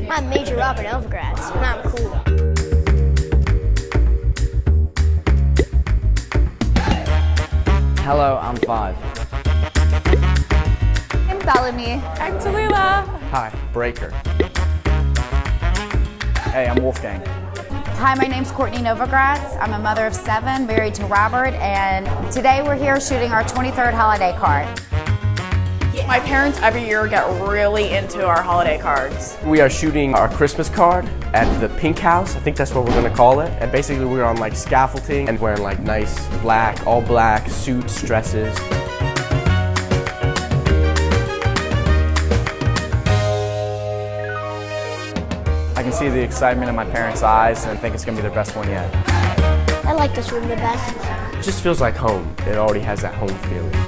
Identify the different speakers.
Speaker 1: I'm Major Robert Novogratz, and I'm cool.
Speaker 2: Hello, I'm 5.
Speaker 3: I'm Bellamy.
Speaker 4: I'm Tallulah.
Speaker 5: Hi, Breaker. Hey, I'm Wolfgang.
Speaker 3: Hi, my name's Courtney Novogratz. I'm a mother of 7, married to Robert, and today we're here shooting our 23rd holiday card.
Speaker 4: My parents every year get really into our holiday cards.
Speaker 5: We are shooting our Christmas card at the Pink House. I think that's what we're gonna call it. And basically we're on like scaffolding and wearing like nice black, all black suits, dresses. I can see the excitement in my parents' eyes and I think it's gonna be their best one yet.
Speaker 1: I like this room the best.
Speaker 5: It just feels like home. It already has that home feeling.